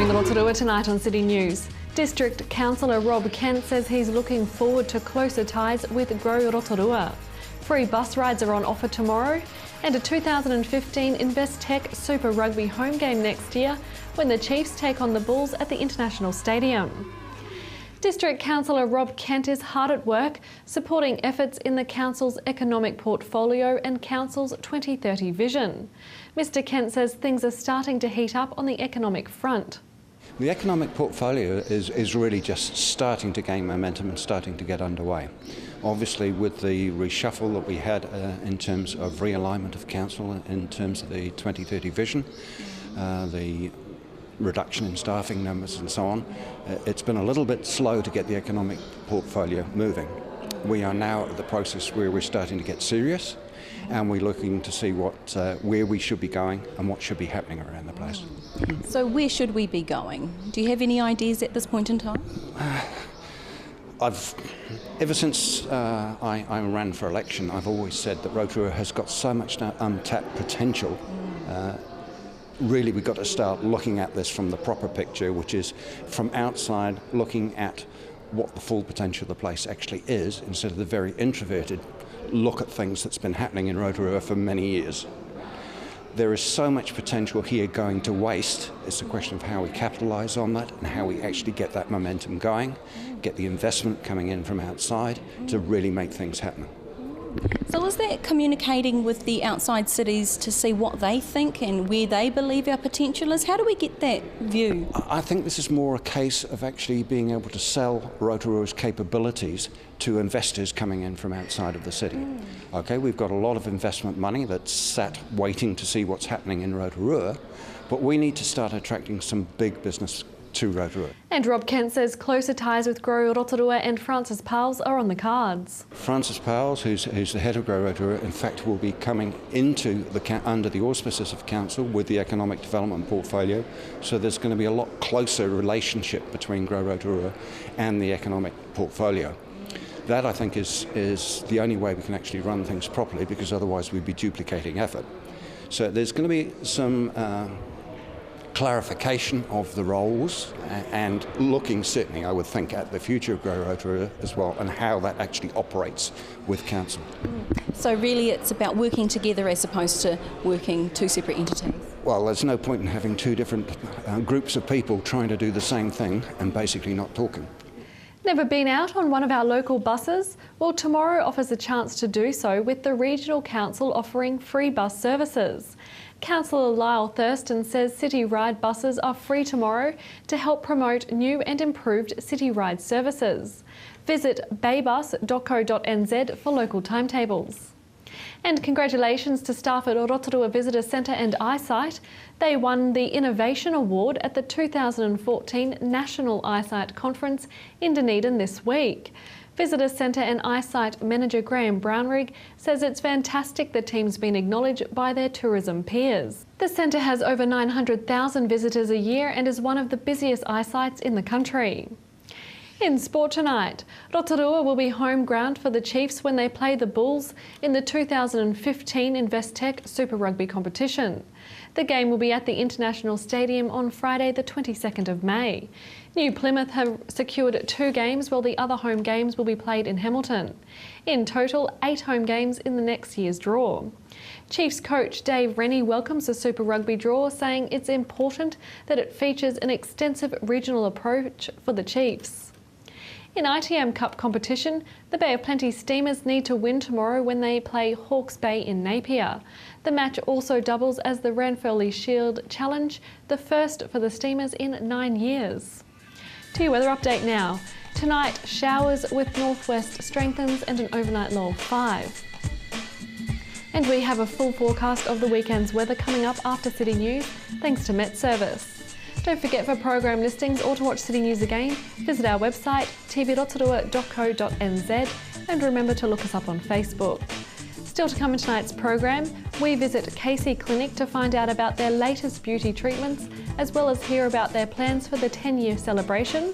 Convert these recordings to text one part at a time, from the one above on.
Living Rotorua tonight on City News. District Councillor Rob Kent says he's looking forward to closer ties with Grow Rotorua. Free bus rides are on offer tomorrow, and a 2015 Investec Super Rugby home game next year when the Chiefs take on the Bulls at the International Stadium. District Councillor Rob Kent is hard at work supporting efforts in the Council's economic portfolio and Council's 2030 vision. Mr Kent says things are starting to heat up on the economic front. The economic portfolio is really just starting to gain momentum and starting to get underway. Obviously, with the reshuffle that we had in terms of realignment of council, in terms of the 2030 vision, the reduction in staffing numbers and so on, it's been a little bit slow to get the economic portfolio moving. We are now at the process where we're starting to get serious, and we're looking to see where we should be going and what should be happening around the place. So where should we be going? Do you have any ideas at this point in time? Ever since I ran for election, I've always said that Rotorua has got so much untapped potential. Really, we've got to start looking at this from the proper picture, which is from outside, looking at what the full potential of the place actually is, instead of the very introverted look at things that's been happening in Rotorua for many years. There is so much potential here going to waste. It's a question of how we capitalise on that and how we actually get that momentum going, get the investment coming in from outside to really make things happen. So is that communicating with the outside cities to see what they think and where they believe our potential is? How do we get that view? I think this is more a case of actually being able to sell Rotorua's capabilities to investors coming in from outside of the city. Okay, we've got a lot of investment money that's sat waiting to see what's happening in Rotorua, but we need to start attracting some big business to Rotorua. And Rob Kent says closer ties with Grow Rotorua and Francis Powles are on the cards. Francis Powles, who's the head of Grow Rotorua, in fact will be coming into under the auspices of council with the economic development portfolio, so there's going to be a lot closer relationship between Grow Rotorua and the economic portfolio. That, I think, is the only way we can actually run things properly, because otherwise we'd be duplicating effort. So there's going to be some clarification of the roles and looking certainly, I would think, at the future of Grow Rotorua as well and how that actually operates with council. So really it's about working together as opposed to working two separate entities? Well, there's no point in having two different groups of people trying to do the same thing and basically not talking. Never been out on one of our local buses? Well, tomorrow offers a chance to do so with the Regional Council offering free bus services. Councillor Lyle Thurston says City Ride buses are free tomorrow to help promote new and improved City Ride services. Visit baybus.co.nz for local timetables. And congratulations to staff at Rotorua Visitor Centre and Eyesight. They won the Innovation Award at the 2014 National Eyesight Conference in Dunedin this week. Visitor Centre and Eyesight Manager Graham Brownrigg says it's fantastic the team's been acknowledged by their tourism peers. The centre has over 900,000 visitors a year and is one of the busiest eyesights in the country. In sport tonight, Rotorua will be home ground for the Chiefs when they play the Bulls in the 2015 Investec Super Rugby competition. The game will be at the International Stadium on Friday the 22nd of May. New Plymouth have secured 2 games while the other home games will be played in Hamilton. In total, 8 home games in the next year's draw. Chiefs coach Dave Rennie welcomes the Super Rugby draw, saying it's important that it features an extensive regional approach for the Chiefs. In ITM Cup competition, the Bay of Plenty Steamers need to win tomorrow when they play Hawke's Bay in Napier. The match also doubles as the Ranfurly Shield Challenge, the first for the Steamers in 9 years. To your weather update now. Tonight, showers with northwest strengthens and an overnight low of 5. And we have a full forecast of the weekend's weather coming up after City News, thanks to Met Service. Don't forget, for program listings or to watch City News again, visit our website tvrotorua.co.nz and remember to look us up on Facebook. Still to come in tonight's program, we visit KC Clinic to find out about their latest beauty treatments, as well as hear about their plans for the 10-year celebration.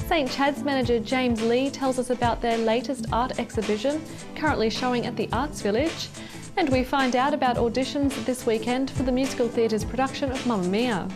St Chad's manager James Lee tells us about their latest art exhibition, currently showing at the Arts Village. And we find out about auditions this weekend for the musical theatre's production of Mamma Mia.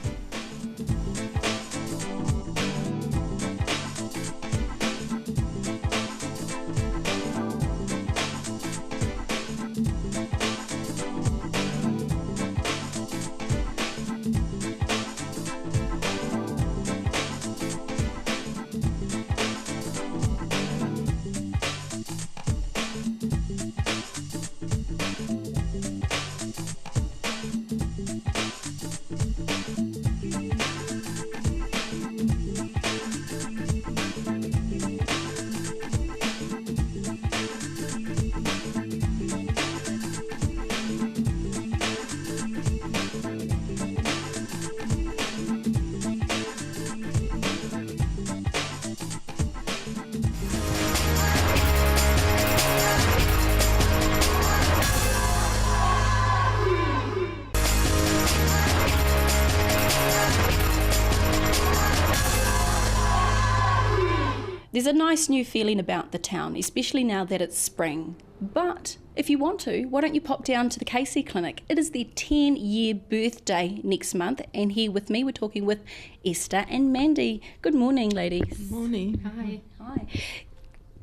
There's a nice new feeling about the town, especially now that it's spring. But if you want to, why don't you pop down to the Casey Clinic? It is their 10-year birthday next month, and here with me we're talking with Esther and Mandy. Good morning, ladies. Good morning. Hi.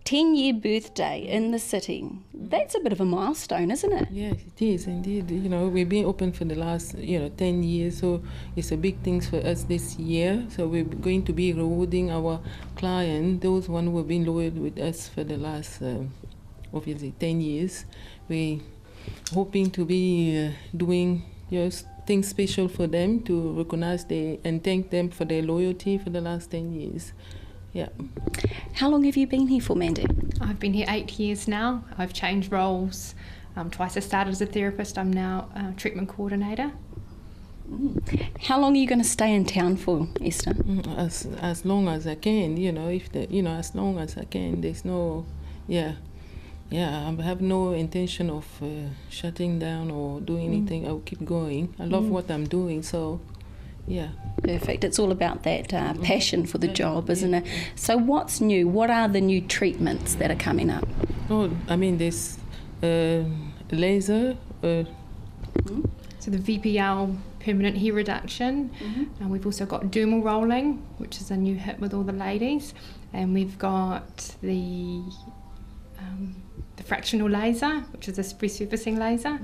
10-year birthday in the city. That's a bit of a milestone, isn't it? Yes, it is indeed. You know, we've been open for the last, 10 years, so it's a big thing for us this year. So we're going to be rewarding our client, those one who have been loyal with us for the last, obviously, 10 years. We're hoping to be doing things special for them to recognize and thank them for their loyalty for the last 10 years. Yeah. How long have you been here for, Mandy? I've been here 8 years now. I've changed roles. Twice I started as a therapist. I'm now a treatment coordinator. How long are you going to stay in town for, Esther? As long as I can, as long as I can. There's no, I have no intention of shutting down or doing anything. I'll keep going. I love what I'm doing, so yeah. Perfect. It's all about that passion for the job, isn't it? So what's new? What are the new treatments that are coming up? Oh, I mean, there's laser. So the VPL, permanent hair reduction. And we've also got dermal rolling, which is a new hit with all the ladies. And we've got the fractional laser, which is a resurfacing laser.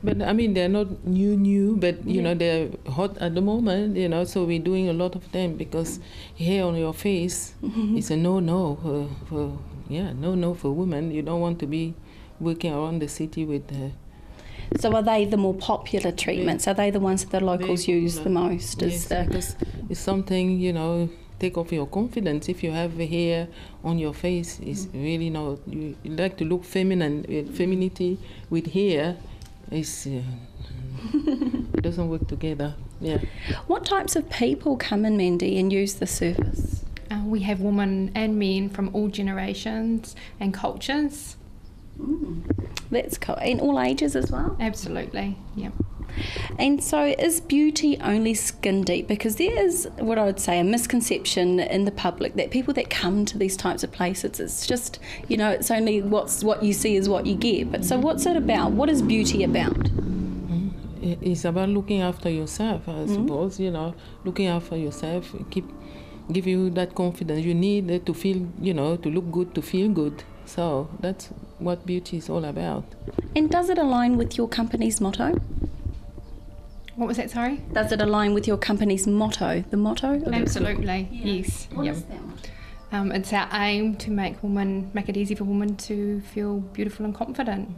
But I mean, they're not new, but they're hot at the moment, so we're doing a lot of them because hair on your face is a no-no for women. You don't want to be working around the city with So are they the more popular treatments? Are they the ones that the locals use the most? Yes, because it's something, take off your confidence. If you have hair on your face, it's really not. You like to look feminine. Femininity with hair is it doesn't work together. Yeah. What types of people come in, Mandy, and use the service? We have women and men from all generations and cultures. That's cool. And all ages as well? Absolutely, yeah. And so is beauty only skin deep? Because there is what I would say a misconception in the public that people that come to these types of places, it's just, it's only what you see is what you get. But so what's it about? What is beauty about? It's about looking after yourself, I suppose, looking after yourself, give you that confidence. You need to feel, to look good, to feel good. So that's what beauty is all about. And does it align with your company's motto? What was that, sorry? Does it align with your company's motto? The motto? Absolutely, yes. What is that motto? It's our aim to make it easy for women to feel beautiful and confident.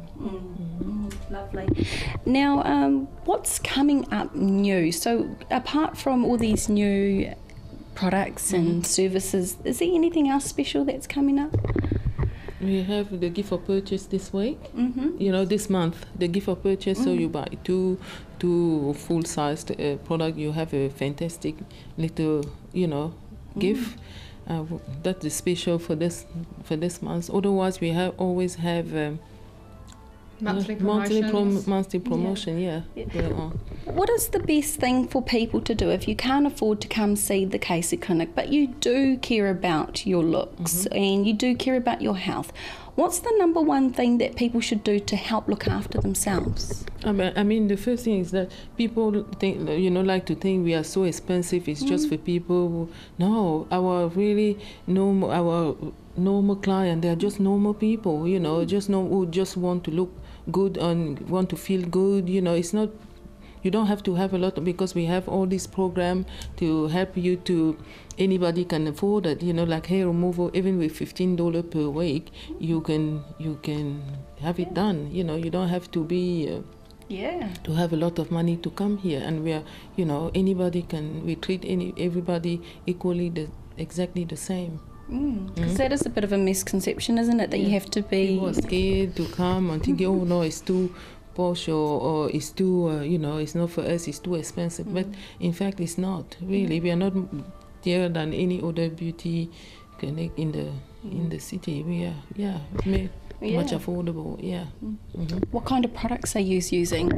Lovely. Now, what's coming up new? So apart from all these new products and services, is there anything else special that's coming up? We have the gift of purchase this week. This month, the gift of purchase. So you buy two full-sized product. You have a fantastic little, gift. That is special for this month. Otherwise, we always have monthly promotion. Yeah. What is the best thing for people to do if you can't afford to come see the Casey Clinic, but you do care about your looks and you do care about your health? What's the number one thing that people should do to help look after themselves? I mean, the first thing is that people think, like to think we are so expensive. It's just for people who, no, our normal client, they are just normal people, who just want to look good and want to feel good. It's not. You don't have to have a lot because we have all this program to help you to. Anybody can afford it, like hair removal. Even with $15 per week, you can have it done. You don't have to be. To have a lot of money to come here, and we are, anybody can. We treat everybody equally, exactly the same. Because that is a bit of a misconception, isn't it? That you have to be. People are scared to come and think, oh no, it's too posh or it's too, it's not for us. It's too expensive. But in fact, it's not really. We are not dearer than any other beauty clinic in the city. We are, much affordable. Yeah. What kind of products are you using?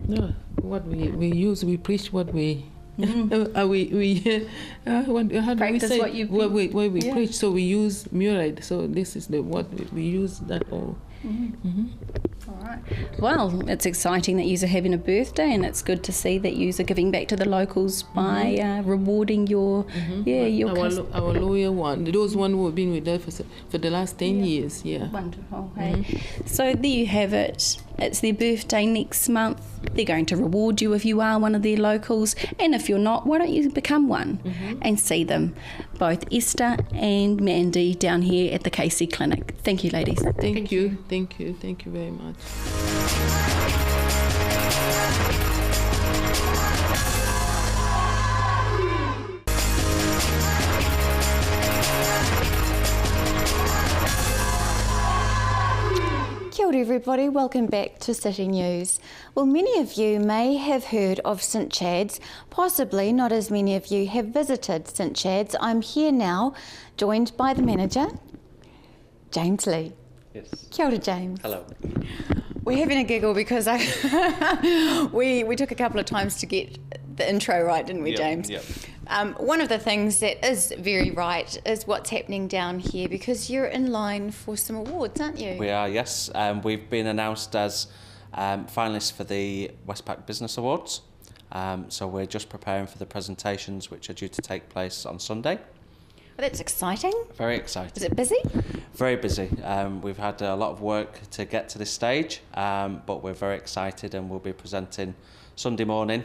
No, what we use, we preach what we How do we Practice say what you where we yeah. preach? So we use muride. So this is what we use that all. All right. Well, it's exciting that you are having a birthday, and it's good to see that you are giving back to the locals by rewarding your our lawyer one. Those one who have been with us for the last 10 years. Yeah. Wonderful. Hey. So there you have it. It's their birthday next month. They're going to reward you if you are one of their locals, and if you're not, why don't you become one and see them, both Esther and Mandy, down here at the KC Clinic. Thank you, ladies. Thank you very much. Kia ora everybody, welcome back to City News. Well, many of you may have heard of St Chad's, possibly not as many of you have visited St Chad's. I'm here now, joined by the manager, James Lee. Yes. Kia ora, James. Hello. We're having a giggle because we took a couple of times to get the intro right, didn't we, James? Yep. One of the things that is very right is what's happening down here, because you're in line for some awards, aren't you? We are, yes. We've been announced as finalists for the Westpac Business Awards. So we're just preparing for the presentations, which are due to take place on Sunday. Well, that's exciting. Very exciting. Is it busy? Very busy. We've had a lot of work to get to this stage, but we're very excited, and we'll be presenting Sunday morning,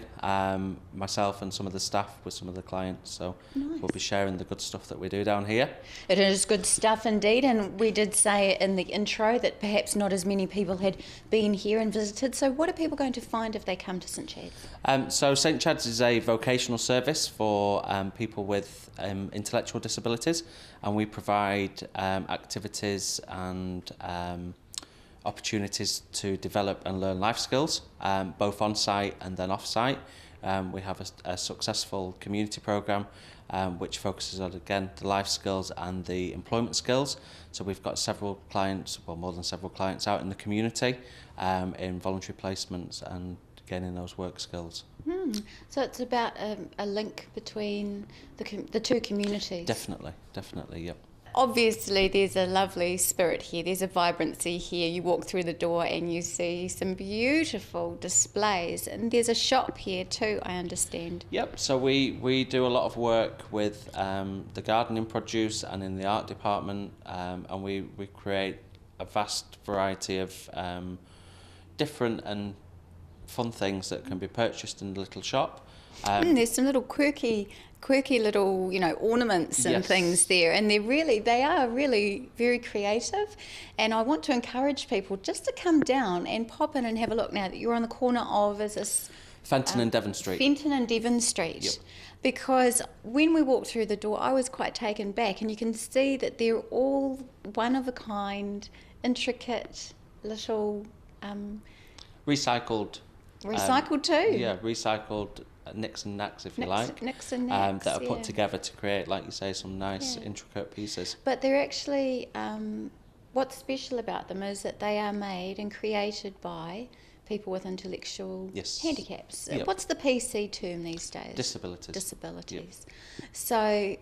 myself and some of the staff with some of the clients. So we'll be sharing the good stuff that we do down here. It is good stuff indeed, and we did say in the intro that perhaps not as many people had been here and visited. So what are people going to find if they come to St Chad's? So St Chad's is a vocational service for people with intellectual disabilities, and we provide activities and opportunities to develop and learn life skills, both on site and then off site. We have a successful community programme which focuses on, again, the life skills and the employment skills. So we've got several clients, well, more than several clients out in the community in voluntary placements and gaining those work skills. So it's about a link between the two communities. Definitely, yep. Obviously, there's a lovely spirit here. There's a vibrancy here. You walk through the door and you see some beautiful displays. And there's a shop here too, I understand. Yep, so we do a lot of work with the gardening produce and in the art department, and we create a vast variety of different and fun things that can be purchased in the little shop. There's some little quirky little, ornaments and things there, and they are really very creative. And I want to encourage people just to come down and pop in and have a look. Now that you're on the corner of, is this Fenton and Devon Street. Fenton and Devon Street. Yep. Because when we walked through the door, I was quite taken back, and you can see that they're all one of a kind, intricate little recycled too. Yeah, recycled nicks and knacks, if you like. Nicks and knacks, that are put together to create, like you say, some nice intricate pieces. But they're actually, what's special about them is that they are made and created by people with intellectual handicaps. Yep. What's the PC term these days? Disabilities. Yep. So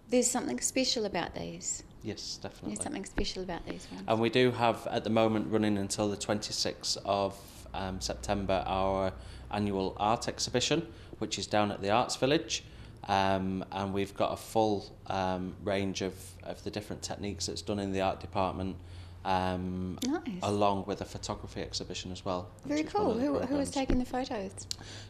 there's something special about these. Yes, definitely. There's something special about these ones. And we do have, at the moment, running until the 26th of September, our annual art exhibition, which is down at the Arts Village, and we've got a full range of the different techniques that's done in the art department, along with a photography exhibition as well. Very cool. Who is taking the photos?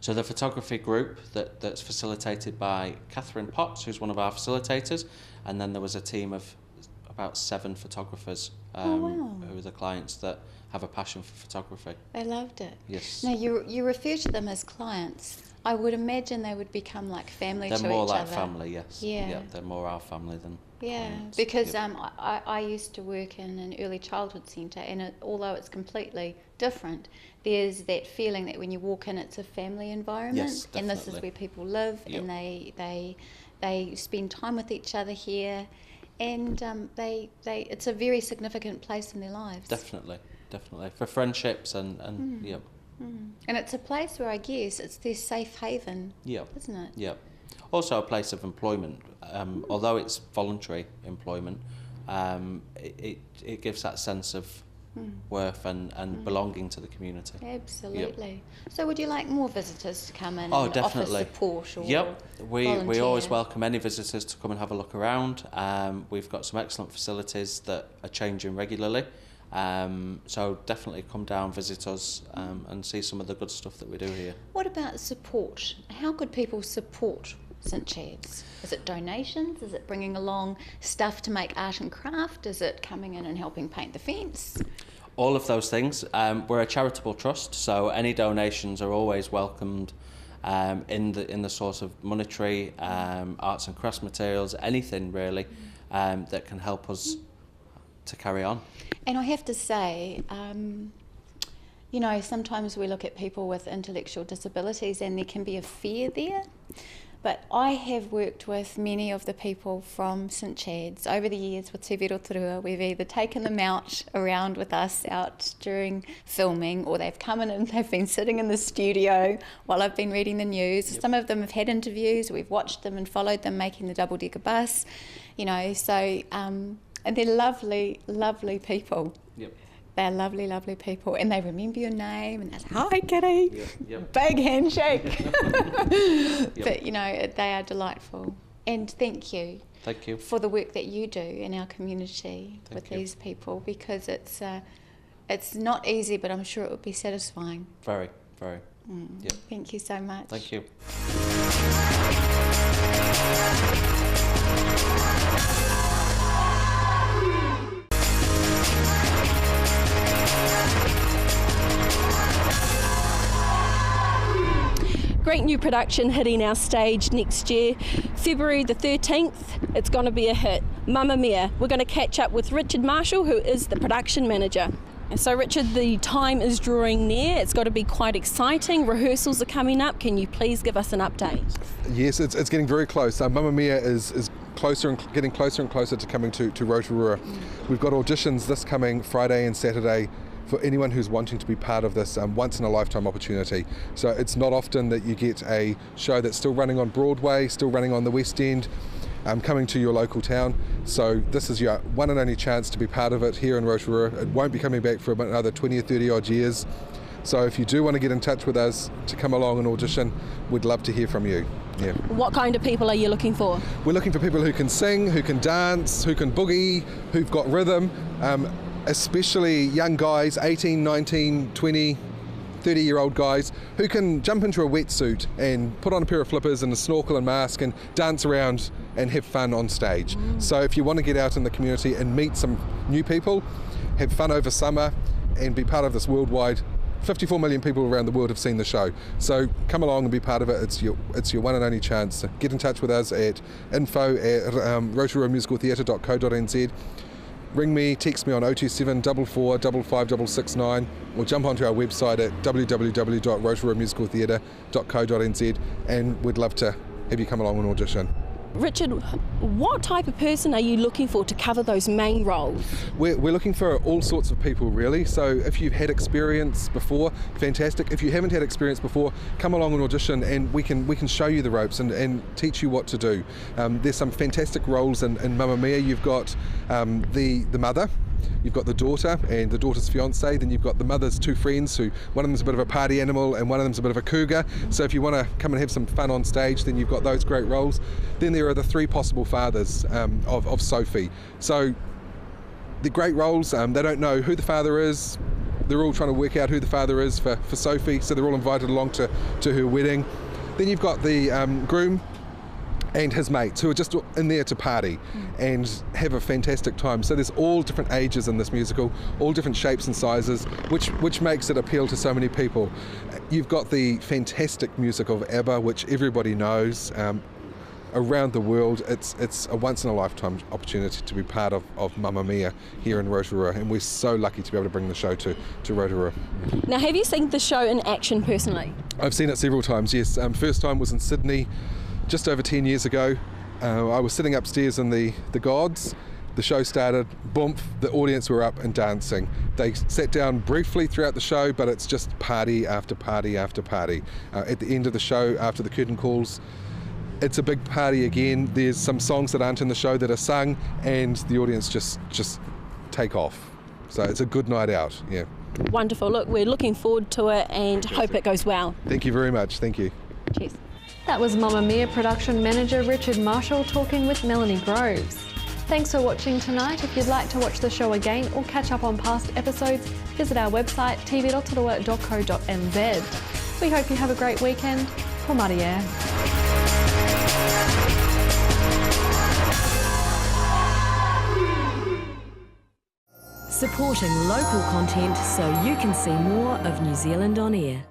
So the photography group that's facilitated by Catherine Potts, who's one of our facilitators, and then there was a team of about 7 photographers who are the clients that have a passion for photography. They loved it. Yes. Now, you refer to them as clients. I would imagine they would become like family to each other. They're more like family, yes. Yeah. They're more our family than clients. Because I used to work in an early childhood centre, and although it's completely different, there's that feeling that when you walk in, it's a family environment. Yes, and this is where people live, and they spend time with each other here, and it's a very significant place in their lives. Definitely. For friendships and And it's a place where I guess it's their safe haven, isn't it? Yeah. Also a place of employment. Although it's voluntary employment, it gives that sense of worth and belonging to the community. Absolutely. So would you like more visitors to come in Oh, and definitely. offer support or We volunteer? always welcome any visitors to come and have a look around. We've got some excellent facilities that are changing regularly. So definitely come down, visit us and see some of the good stuff that we do here. What about support? How could people support St Chad's? Is it donations? Is it bringing along stuff to make art and craft? Is it coming in and helping paint the fence? All of those things. We're a charitable trust, so any donations are always welcomed in the source of monetary, arts and crafts materials, anything really that can help us to carry on. And I have to say, you know, sometimes we look at people with intellectual disabilities and there can be a fear there. But I have worked with many of the people from St Chad's over the years with TV Rotorua. We've either taken them out around with us out during filming, or they've come in and they've been sitting in the studio while I've been reading the news. Some of them have had interviews. We've watched them and followed them making the double-decker bus, you know, so... and they're lovely, lovely people. They're lovely, lovely people. And they remember your name and they're like, hi, Kitty. Big handshake. But, you know, they are delightful. And thank you. Thank you. For the work that you do in our community with these people, because it's not easy, but I'm sure it would be satisfying. Very, very. Thank you so much. Thank you. Great new production hitting our stage next year, February the 13th. It's going to be a hit. Mamma Mia. We're going to catch up with Richard Marshall, who is the production manager. And so, Richard, the time is drawing near. It's got to be quite exciting. Rehearsals are coming up. Can you please give us an update? Yes, it's getting very close. Mamma Mia is closer and getting closer and closer to coming to Rotorua. We've got auditions this coming Friday and Saturday for anyone who's wanting to be part of this once-in-a-lifetime opportunity. So it's not often that you get a show that's still running on Broadway, still running on the West End, coming to your local town. So this is your one and only chance to be part of it here in Rotorua. It won't be coming back for another 20 or 30 odd years. So if you do want to get in touch with us to come along and audition, we'd love to hear from you. Yeah. What kind of people are you looking for? We're looking for people who can sing, who can dance, who can boogie, who've got rhythm, especially young guys, 18, 19, 20, 30-year-old guys, who can jump into a wetsuit and put on a pair of flippers and a snorkel and mask and dance around and have fun on stage. So if you want to get out in the community and meet some new people, have fun over summer and be part of this worldwide, 54 million people around the world have seen the show. So come along and be part of it. It's your one and only chance. Get in touch with us at info@rotoruamusicaltheatre.co.nz. Ring me, text me on 027 44 55 669, or jump onto our website at www.rotoruamusicaltheatre.co.nz, and we'd love to have you come along and audition. Richard, what type of person are you looking for to cover those main roles? We're looking for all sorts of people, really. So if you've had experience before, fantastic. If you haven't had experience before, come along and audition, and we can show you the ropes and teach you what to do. There's some fantastic roles in Mamma Mia. You've got the mother, you've got the daughter and the daughter's fiance, then you've got the mother's two friends, who one of them's a bit of a party animal and one of them's a bit of a cougar. So if you want to come and have some fun on stage, then you've got those great roles. Then there are the three possible fathers of Sophie. So the great roles, they don't know who the father is. They're all trying to work out who the father is for Sophie, so they're all invited along to her wedding. Then you've got the groom and his mates, who are just in there to party and have a fantastic time. So there's all different ages in this musical, all different shapes and sizes, which makes it appeal to so many people. You've got the fantastic music of ABBA, which everybody knows. Around the world, it's a once-in-a-lifetime opportunity to be part of Mamma Mia here in Rotorua, and we're so lucky to be able to bring the show to Rotorua. Now, have you seen the show in action personally? I've seen it several times, yes. First time was in Sydney, just over 10 years ago. I was sitting upstairs in the Gods, The show started, boom, the audience were up and dancing. They sat down briefly throughout the show, but it's just party after party after party. At the end of the show, after the curtain calls, it's a big party again. There's some songs that aren't in the show that are sung, and the audience just take off. So it's a good night out, yeah. Wonderful. Look, we're looking forward to it and hope it goes well. Thank you very much. Thank you. Cheers. That was Mamma Mia production manager Richard Marshall talking with Melanie Groves. Thanks for watching tonight. If you'd like to watch the show again or catch up on past episodes, visit our website tv.rotorua.co.nz. We hope you have a great weekend. Ko Maria. Supporting local content so you can see more of New Zealand on air.